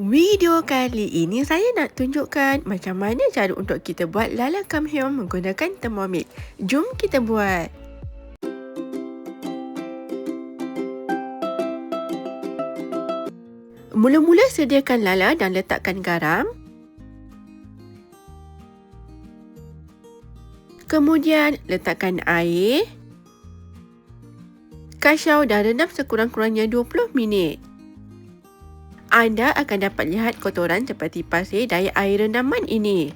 Video kali ini saya nak tunjukkan macam mana cara untuk kita buat lala kamheom menggunakan Thermomix. Jom kita buat. Mula-mula sediakan lala dan letakkan garam. Kemudian letakkan air. Kacau dan rendam sekurang-kurangnya 20 minit. Anda akan dapat lihat kotoran seperti pasir dari air rendaman ini.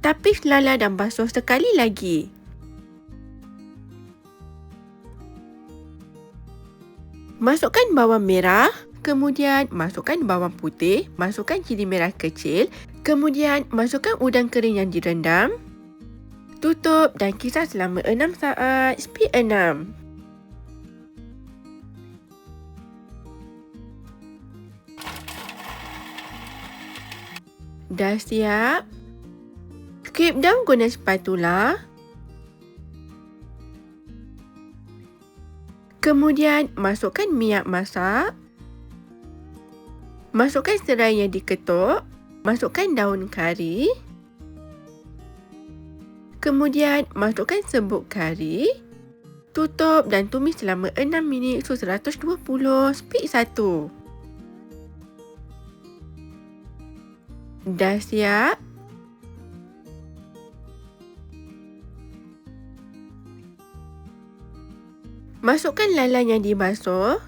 Tapis lala dan basuh sekali lagi. Masukkan bawang merah, kemudian masukkan bawang putih, masukkan cili merah kecil, kemudian masukkan udang kering yang direndam. Tutup dan kisar selama 6 saat, speed 6. Dah siap. Scrape down guna spatula. Kemudian masukkan minyak masak. Masukkan serai yang diketuk. Masukkan daun kari. Kemudian masukkan serbuk kari. Tutup dan tumis selama 6 minit suhu 120, speed 1. Dah siap. Masukkan lala yang dibasuh.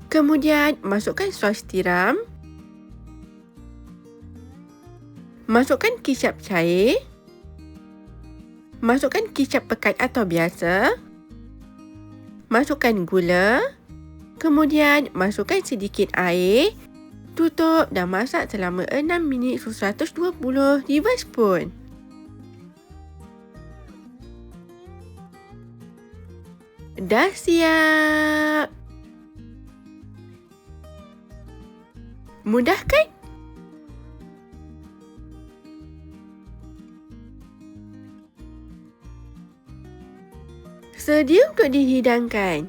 Kemudian masukkan sos tiram. Masukkan kicap cair. Masukkan kicap pekat atau biasa. Masukkan gula. Kemudian masukkan sedikit air. Tutup dan masak selama 6 minit suhu 120 reverse spoon. Dah siap. Mudah kan? Sedia untuk dihidangkan.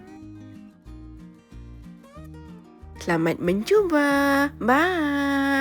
Selamat mencuba. Bye.